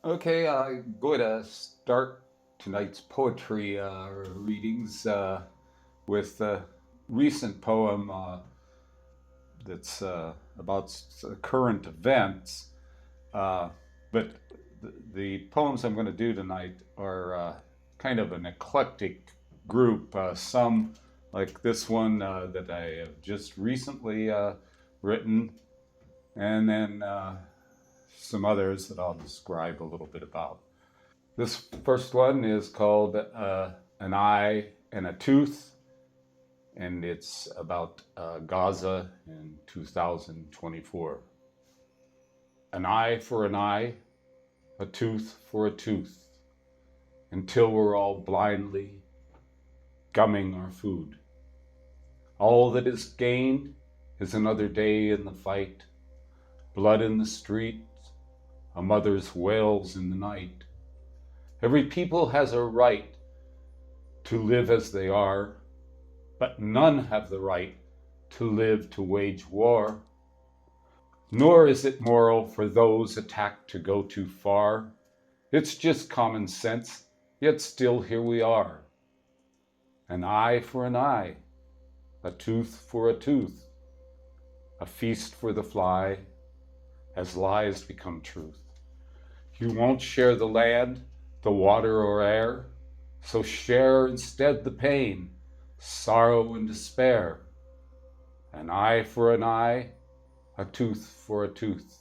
Okay, I'm going to start tonight's poetry readings with a recent poem that's about current events. Uh, but the poems I'm going to do tonight are kind of an eclectic group. Some, like this one that I have just recently written, and then some others that I'll describe a little bit about. This first one is called An Eye and a Tooth, and it's about Gaza in 2024. An eye for an eye, a tooth for a tooth, until we're all blindly gumming our food. All that is gained is another day in the fight, blood in the streets, a mother's wails in the night. Every people has a right to live as they are, but none have the right to live to wage war. Nor is it moral for those attacked to go too far. It's just common sense, yet still here we are. An eye for an eye, a tooth for a tooth, a feast for the fly, as lies become truth. You won't share the land, the water or air, so share instead the pain, sorrow and despair. An eye for an eye, a tooth for a tooth,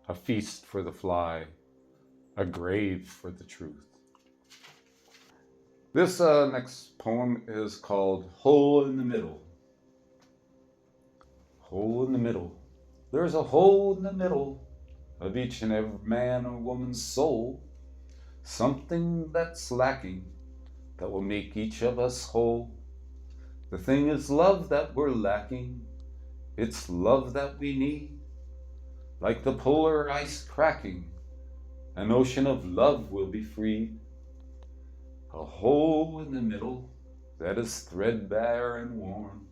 a feast for the fly, a grave for the truth. This next poem is called Hole in the Middle. Hole in the middle. There's a hole in the middle of each and every man or woman's soul. Something that's lacking that will make each of us whole. The thing is love that we're lacking. It's love that we need. Like the polar ice cracking, an ocean of love will be freed. A hole in the middle that is threadbare and worn.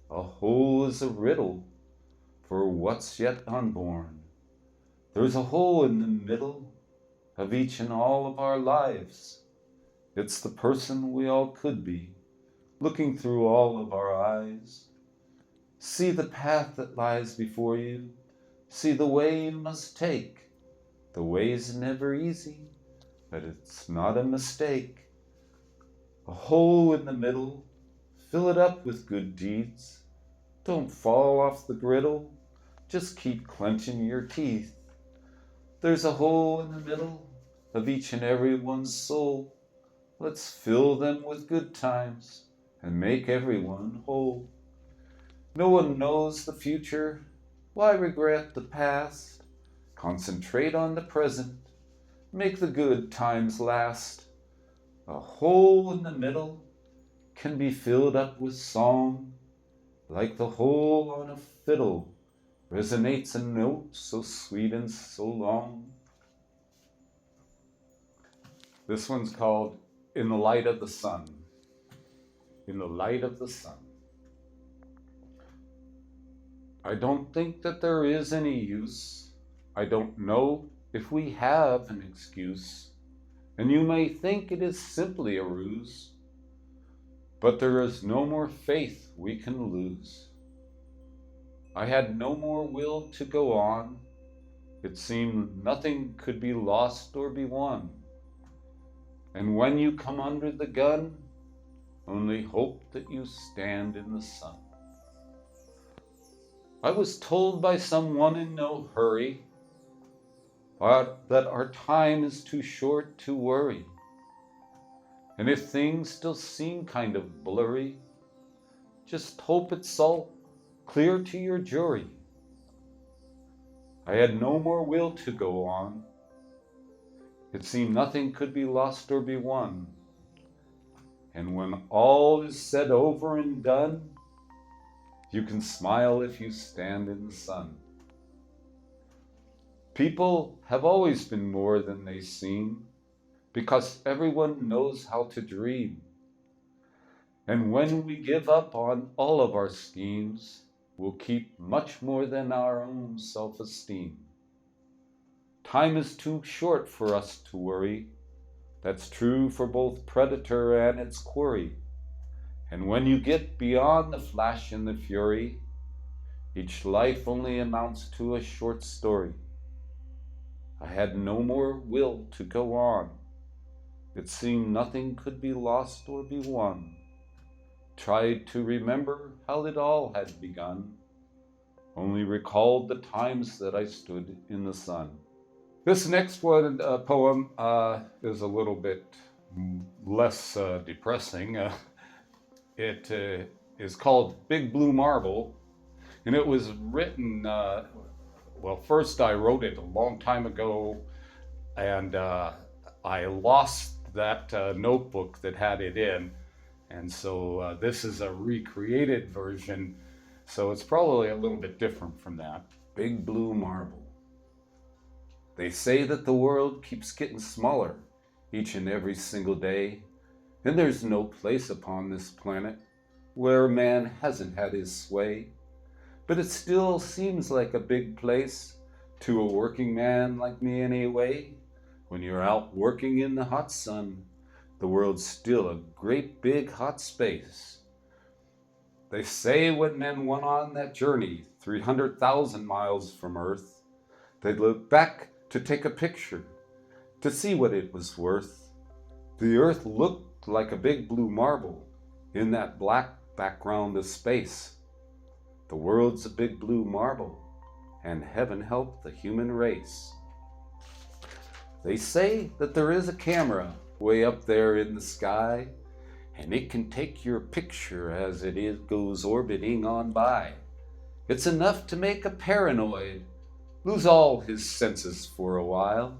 A hole is a riddle for what's yet unborn. There's a hole in the middle of each and all of our lives. It's the person we all could be, looking through all of our eyes. See the path that lies before you. See the way you must take. The way's never easy, but it's not a mistake. A hole in the middle, fill it up with good deeds. Don't fall off the griddle, just keep clenching your teeth. There's a hole in the middle of each and every one's soul. Let's fill them with good times and make everyone whole. No one knows the future, why regret the past? Concentrate on the present, make the good times last. A hole in the middle can be filled up with song, like the hole on a fiddle resonates a note so sweet and so long. This one's called In the Light of the Sun. In the light of the sun. I don't think that there is any use. I don't know if we have an excuse. And you may think it is simply a ruse. But there is no more faith we can lose. I had no more will to go on. It seemed nothing could be lost or be won. And when you come under the gun, only hope that you stand in the sun. I was told by someone in no hurry that our time is too short to worry. And if things still seem kind of blurry, just hope it's all clear to your jury. I had no more will to go on. It seemed nothing could be lost or be won. And when all is said over and done, you can smile if you stand in the sun. People have always been more than they seem, because everyone knows how to dream. And when we give up on all of our schemes, we'll keep much more than our own self-esteem. Time is too short for us to worry. That's true for both predator and its quarry. And when you get beyond the flash and the fury, each life only amounts to a short story. I had no more will to go on. It seemed nothing could be lost or be won. Tried to remember how it all had begun. Only recalled the times that I stood in the sun. This next one, poem is a little bit less depressing. It is called Big Blue Marble, and it was written, well, first I wrote it a long time ago, and I lost that notebook that had it in, and so this is a recreated version, so it's probably a little bit different from that. Big Blue Marble. They say that the world keeps getting smaller each and every single day, and there's no place upon this planet where man hasn't had his sway. But it still seems like a big place to a working man like me anyway. When you're out working in the hot sun, the world's still a great big hot space. They say when men went on that journey 300,000 miles from Earth, they'd look back to take a picture, to see what it was worth. The Earth looked like a big blue marble in that black background of space. The world's a big blue marble, and heaven help the human race. They say that there is a camera way up there in the sky, and it can take your picture as it goes orbiting on by. It's enough to make a paranoid lose all his senses for a while,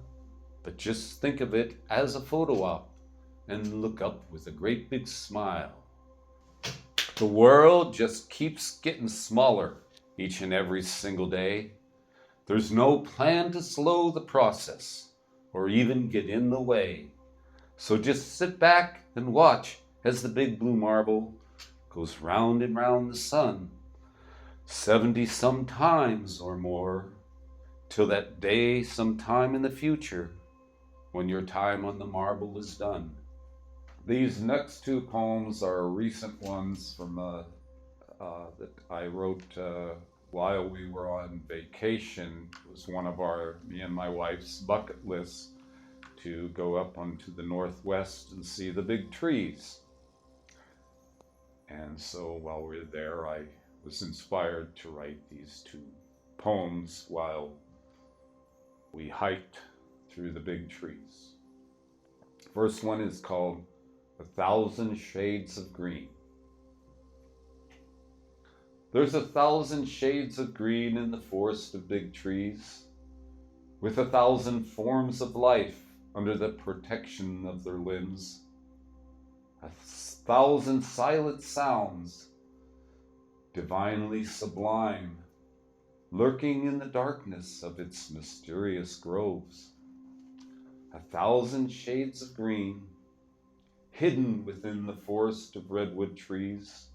but just think of it as a photo op and look up with a great big smile. The world just keeps getting smaller each and every single day. There's no plan to slow the process or even get in the way. So just sit back and watch as the big blue marble goes round and round the sun 70 some times or more, till that day sometime in the future when your time on the marble is done. These next two poems are recent ones from that I wrote while we were on vacation. It was one of me and my wife's bucket lists to go up onto the northwest and see the big trees. And so while we were there, I was inspired to write these two poems while we hiked through the big trees. First one is called 1,000 Shades of Green. There's 1,000 shades of green in the forest of big trees, with 1,000 forms of life under the protection of their limbs. 1,000 silent sounds, divinely sublime, lurking in the darkness of its mysterious groves. 1,000 shades of green, hidden within the forest of redwood trees.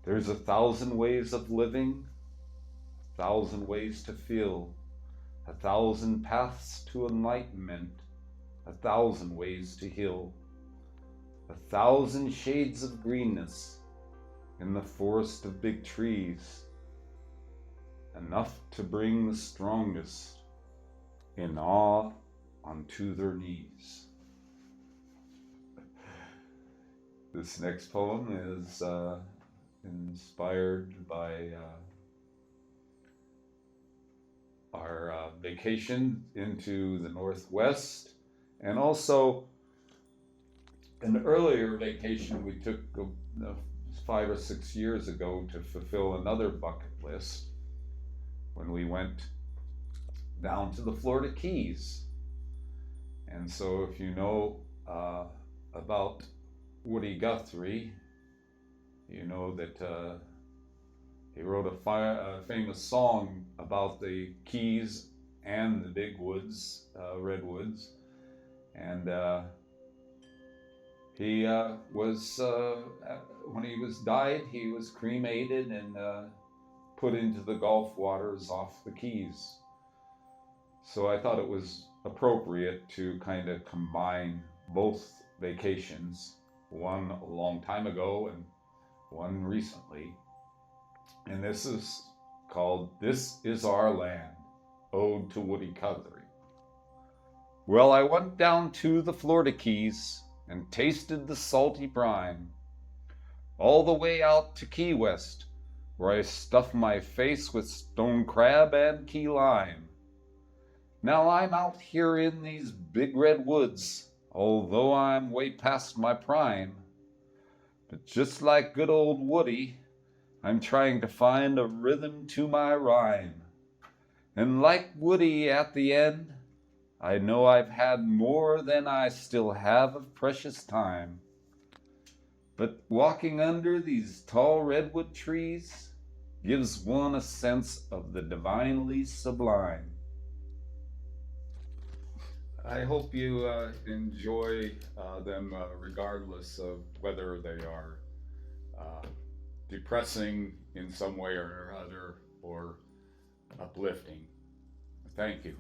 There's 1,000 ways of living, 1,000 ways to feel, 1,000 paths to enlightenment, 1,000 ways to heal. 1,000 shades of greenness in the forest of big trees, enough to bring the strongest in awe onto their knees. This next poem is inspired by our vacation into the Northwest, and also an earlier vacation we took 5 or 6 years ago to fulfill another bucket list when we went down to the Florida Keys. And so if you know about Woody Guthrie, you know that he wrote a famous song about the Keys and the big woods, redwoods, and he was when he died, he was cremated and put into the Gulf waters off the Keys. So I thought it was appropriate to kind of combine both vacations, one a long time ago and one recently. And this is called This Is Our Land, Ode to Woody Guthrie. Well, I went down to the Florida Keys and tasted the salty brine, all the way out to Key West, where I stuffed my face with stone crab and key lime. Now I'm out here in these big red woods, although I'm way past my prime. But just like good old Woody, I'm trying to find a rhythm to my rhyme. And like Woody at the end, I know I've had more than I still have of precious time. But walking under these tall redwood trees gives one a sense of the divinely sublime. I hope you enjoy them regardless of whether they are uh, depressing in some way or other or uplifting. Thank you.